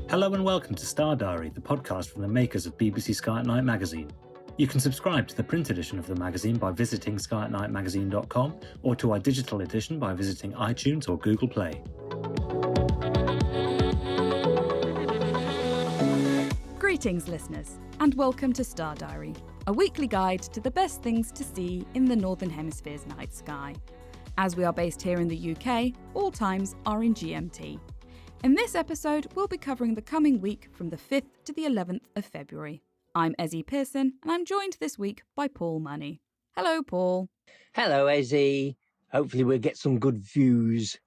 Hello and welcome to Star Diary, the podcast from the makers of BBC Sky at Night magazine. You can subscribe to the print edition of the magazine by visiting skyatnightmagazine.com or to our digital edition by visiting iTunes or Google Play. Greetings, listeners, and welcome to Star Diary, a weekly guide to the best things to see in the Northern Hemisphere's night sky. As we are based here in the UK, all times are in GMT. In this episode, we'll be covering the coming week from the 5th to the 11th of February. I'm Ezzy Pearson, and I'm joined this week by Paul Money. Hello, Paul. Hello, Ezzy. Hopefully we'll get some good views.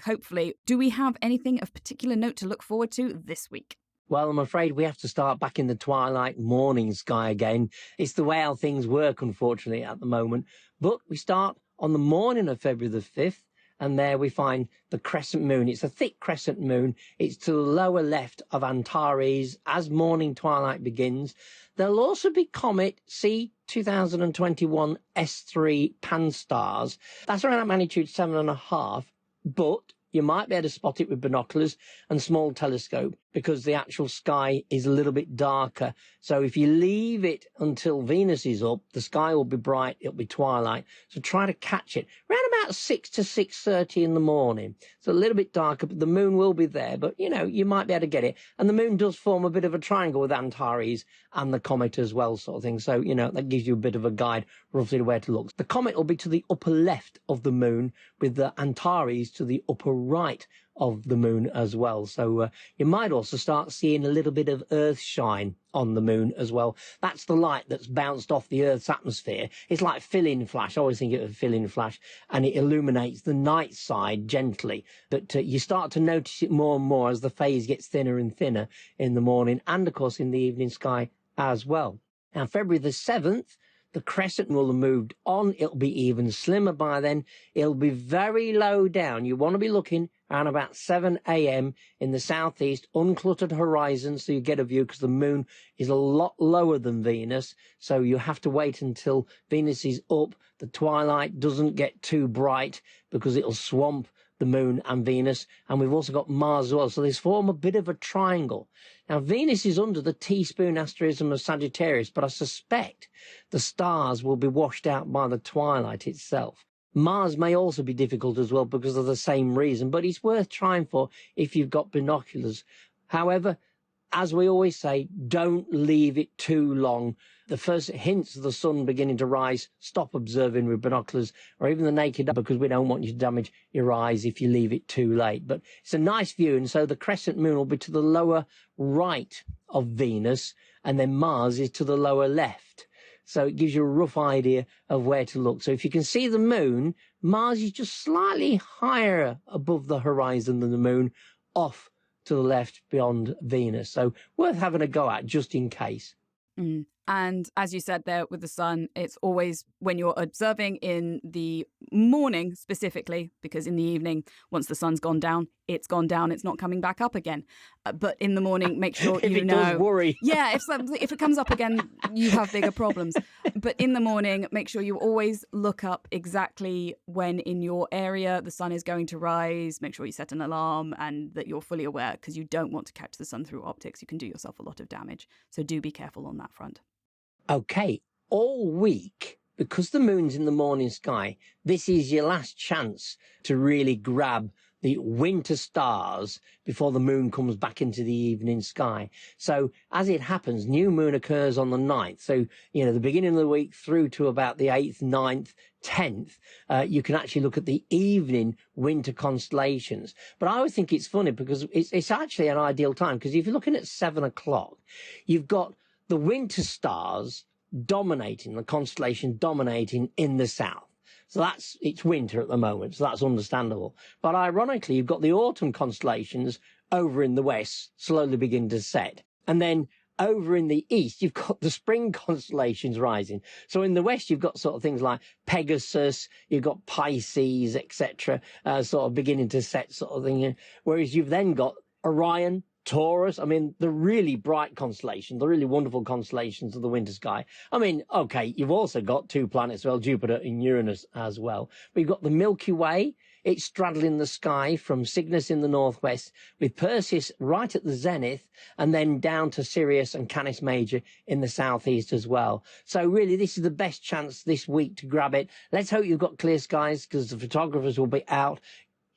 Hopefully. Do we have anything of particular note to look forward to this week? Well, I'm afraid we have to start back in the twilight morning sky again. It's the way how things work, unfortunately, at the moment. But we start on the morning of February the 5th. And there we find the crescent moon. It's a thick crescent moon. It's to the lower left of Antares as morning twilight begins. There'll also be comet C 2021 S3 Pan-STARRS. That's around magnitude 7.5, but you might be able to spot it with binoculars and small telescope because the actual sky is a little bit darker. So if you leave it until Venus is up, the sky will be bright, it'll be twilight. So try to catch it around about 6 to 6:30 in the morning. It's a little bit darker, but the moon will be there. But, you might be able to get it. And the moon does form a bit of a triangle with Antares and the comet as well, sort of thing. So, that gives you a bit of a guide roughly to where to look. The comet will be to the upper left of the moon with the Antares to the upper right of the moon as well. So you might also start seeing a little bit of earth shine on the moon as well. That's the light that's bounced off the Earth's atmosphere. It's like fill-in flash. I always think of a fill-in flash, and it illuminates the night side gently. But you start to notice it more and more as the phase gets thinner and thinner in the morning and, of course, in the evening sky as well. Now, February the 7th, the crescent will have moved on. It'll be even slimmer by then. It'll be very low down. You want to be looking around about 7 a.m. in the southeast, uncluttered horizon, so you get a view because the moon is a lot lower than Venus. So you have to wait until Venus is up. The twilight doesn't get too bright because it'll swamp the moon and Venus. And we've also got Mars as well. So they form a bit of a triangle. Now, Venus is under the teaspoon asterism of Sagittarius, but I suspect the stars will be washed out by the twilight itself. Mars may also be difficult as well because of the same reason, but it's worth trying for if you've got binoculars. However, as we always say, don't leave it too long. The first hints of the sun beginning to rise, stop observing with binoculars or even the naked eye, because we don't want you to damage your eyes if you leave it too late. But it's a nice view, and so the crescent moon will be to the lower right of Venus, and then Mars is to the lower left. So it gives you a rough idea of where to look. So if you can see the moon, Mars is just slightly higher above the horizon than the moon, off to the left beyond Venus. So worth having a go at just in case. And as you said there with the sun, it's always when you're observing in the morning specifically, because in the evening, once the sun's gone down, it's not coming back up again. But in the morning, make sure if you it know. does worry. Yeah, if it comes up again, you have bigger problems. But in the morning, make sure you always look up exactly when in your area the sun is going to rise. Make sure you set an alarm and that you're fully aware, because you don't want to catch the sun through optics. You can do yourself a lot of damage. So do be careful on that front. Okay, all week, because the moon's in the morning sky, this is your last chance to really grab the winter stars before the moon comes back into the evening sky. So as it happens, new moon occurs on the 9th. So, the beginning of the week through to about the 8th, 9th, 10th, you can actually look at the evening winter constellations. But I always think it's funny because it's actually an ideal time, because if you're looking at 7 o'clock, you've got the winter stars dominating, the constellation dominating in the south. So it's winter at the moment, so that's understandable. But ironically, you've got the autumn constellations over in the west slowly begin to set. And then over in the east, you've got the spring constellations rising. So in the west, you've got sort of things like Pegasus, you've got Pisces, etc., sort of beginning to set sort of thing. Whereas you've then got Orion, Taurus, the really bright constellations, the really wonderful constellations of the winter sky. Okay, you've also got two planets, well, Jupiter and Uranus as well. But you've got the Milky Way, it's straddling the sky from Cygnus in the northwest, with Perseus right at the zenith, and then down to Sirius and Canis Major in the southeast as well. So really, this is the best chance this week to grab it. Let's hope you've got clear skies, because the photographers will be out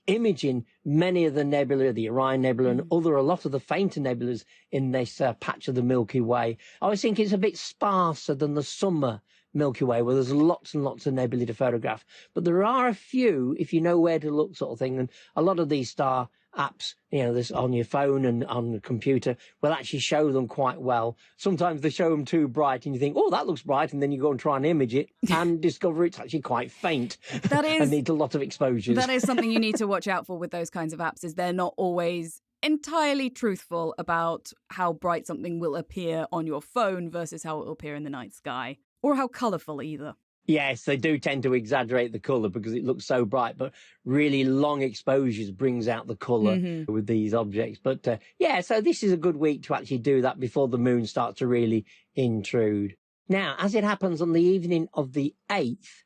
imaging many of the nebula, the Orion Nebula, and a lot of the fainter nebulas in this patch of the Milky Way. I always think it's a bit sparser than the summer Milky Way, where there's lots and lots of nebulae to photograph. But there are a few, if you know where to look, sort of thing. And a lot of these star apps, this on your phone and on the computer, will actually show them quite well. Sometimes they show them too bright and you think, oh, that looks bright, and then you go and try and image it and discover it's actually quite faint. That is, and needs a lot of exposures. That is something you need to watch out for with those kinds of apps, is they're not always entirely truthful about how bright something will appear on your phone versus how it will appear in the night sky, or how colourful either. Yes, they do tend to exaggerate the colour because it looks so bright, but really long exposures brings out the colour with these objects. But so this is a good week to actually do that before the moon starts to really intrude. Now, as it happens on the evening of the 8th,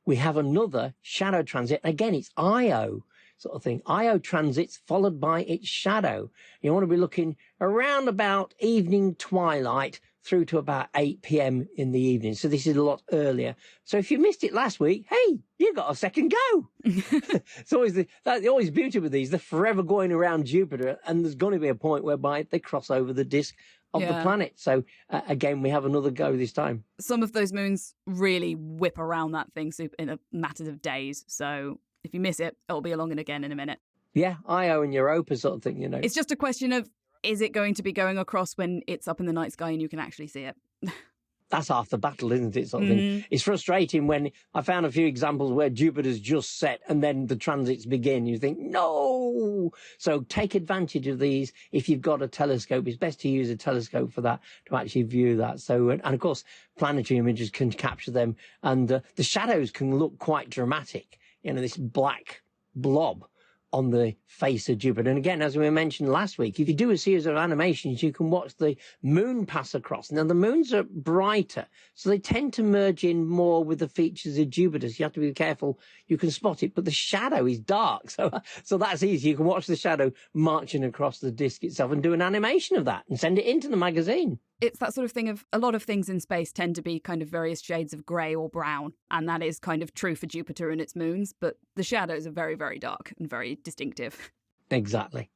we have another shadow transit. Again, it's Io sort of thing. Io transits followed by its shadow. You want to be looking around about evening twilight through to about 8 p.m. in the evening. So this is a lot earlier. So if you missed it last week, hey, you got a second go. It's always the beauty with these. They're forever going around Jupiter, and there's going to be a point whereby they cross over the disk of the planet. So again, we have another go this time. Some of those moons really whip around that thing in a matter of days. So if you miss it, it'll be along and again in a minute. Yeah, Io and Europa sort of thing, It's just a question of, is it going to be going across when it's up in the night sky and you can actually see it? That's half the battle, isn't it? Sort of thing. It's frustrating when I found a few examples where Jupiter's just set and then the transits begin. You think, no! So take advantage of these. If you've got a telescope, it's best to use a telescope for that, to actually view that. So, and of course, planetary images can capture them. And the shadows can look quite dramatic. This black blob on the face of Jupiter. And again, as we mentioned last week, if you do a series of animations, you can watch the moon pass across. Now, the moons are brighter, so they tend to merge in more with the features of Jupiter. So you have to be careful. You can spot it, but the shadow is dark. So that's easy. You can watch the shadow marching across the disk itself and do an animation of that and send it into the magazine. It's that sort of thing of, a lot of things in space tend to be kind of various shades of grey or brown, and that is kind of true for Jupiter and its moons, but the shadows are very, very dark and very distinctive. Exactly.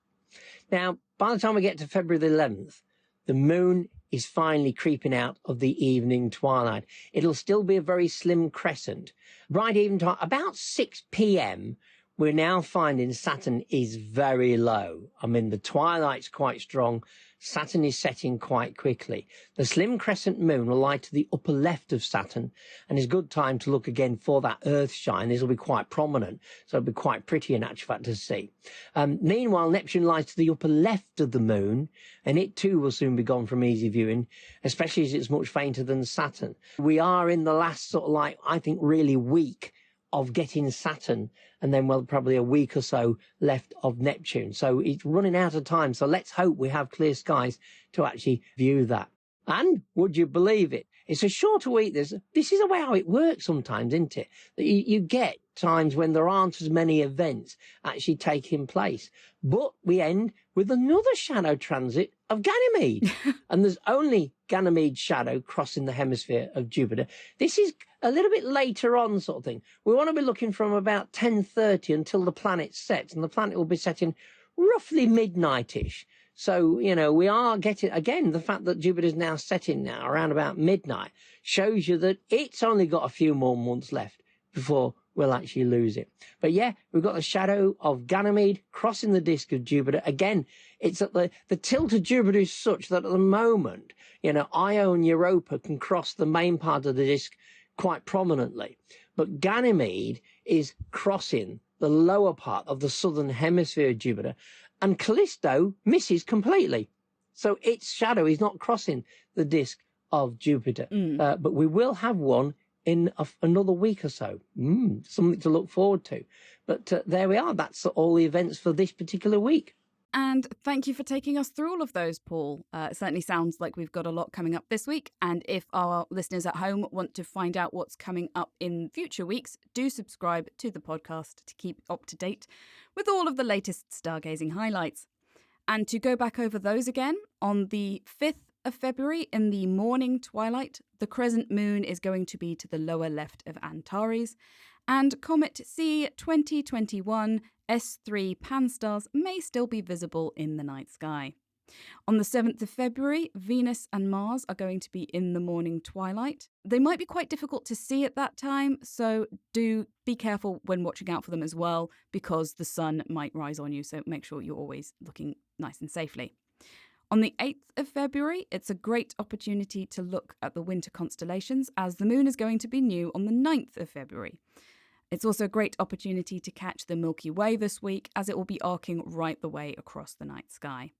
Now, by the time we get to February the 11th, the moon is finally creeping out of the evening twilight. It'll still be a very slim crescent. Bright even time, about 6 p.m., we're now finding Saturn is very low. I mean, the twilight's quite strong. Saturn is setting quite quickly. The slim crescent moon will lie to the upper left of Saturn, and is a good time to look again for that Earth shine. This will be quite prominent, so it'll be quite pretty in actual fact to see. Meanwhile, Neptune lies to the upper left of the moon, and it too will soon be gone from easy viewing, especially as it's much fainter than Saturn. We are in the last sort of I think really week of getting Saturn, and then probably a week or so left of Neptune. So it's running out of time. So let's hope we have clear skies to actually view that. And would you believe it? It's a shorter week. This is the way how it works sometimes, isn't it? That you get times when there aren't as many events actually taking place. But we end with another shadow transit of Ganymede. And there's only Ganymede's shadow crossing the hemisphere of Jupiter. This is a little bit later on sort of thing. We want to be looking from about 10:30 until the planet sets, and the planet will be setting roughly midnight-ish. So, we are getting, again, the fact that Jupiter's now setting now around about midnight shows you that it's only got a few more months left before we'll actually lose it. But yeah, we've got the shadow of Ganymede crossing the disk of Jupiter. Again, it's at the tilt of Jupiter is such that at the moment, Io and Europa can cross the main part of the disk quite prominently. But Ganymede is crossing the lower part of the southern hemisphere of Jupiter, and Callisto misses completely. So its shadow is not crossing the disk of Jupiter. But we will have one in another week or so. Something to look forward to. But there we are. That's all the events for this particular week. And thank you for taking us through all of those, Paul. It certainly sounds like we've got a lot coming up this week. And if our listeners at home want to find out what's coming up in future weeks, do subscribe to the podcast to keep up to date with all of the latest stargazing highlights. And to go back over those again, on the 5th of February in the morning twilight, the crescent moon is going to be to the lower left of Antares, and comet C 2021 S3 Pan-STARRS may still be visible in the night sky. On the 7th of February, Venus and Mars are going to be in the morning twilight. They might be quite difficult to see at that time, so do be careful when watching out for them as well, because the sun might rise on you, so make sure you're always looking nice and safely. On the 8th of February, it's a great opportunity to look at the winter constellations, as the moon is going to be new on the 9th of February. It's also a great opportunity to catch the Milky Way this week, as it will be arcing right the way across the night sky.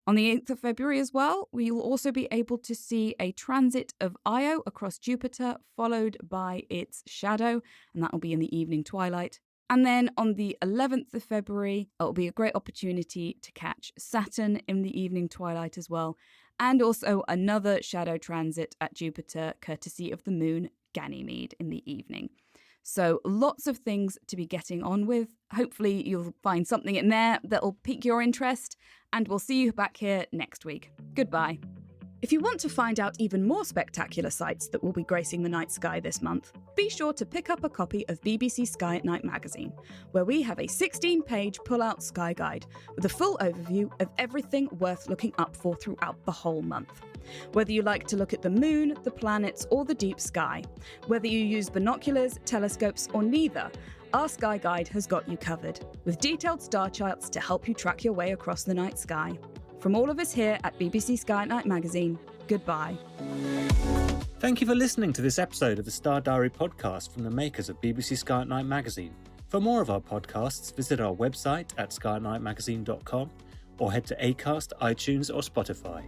On the 8th of February as well, we will also be able to see a transit of Io across Jupiter, followed by its shadow, and that will be in the evening twilight. And then on the 11th of February, it will be a great opportunity to catch Saturn in the evening twilight as well, and also another shadow transit at Jupiter, courtesy of the moon Ganymede in the evening. So lots of things to be getting on with. Hopefully you'll find something in there that'll pique your interest, and we'll see you back here next week. Goodbye. If you want to find out even more spectacular sights that will be gracing the night sky this month, be sure to pick up a copy of BBC Sky at Night magazine, where we have a 16-page pull-out sky guide with a full overview of everything worth looking up for throughout the whole month. Whether you like to look at the moon, the planets, or the deep sky, whether you use binoculars, telescopes, or neither, our Sky Guide has got you covered, with detailed star charts to help you track your way across the night sky. From all of us here at BBC Sky at Night magazine, goodbye. Thank you for listening to this episode of the Star Diary podcast from the makers of BBC Sky at Night magazine. For more of our podcasts, visit our website at skyatnightmagazine.com or head to Acast, iTunes or Spotify.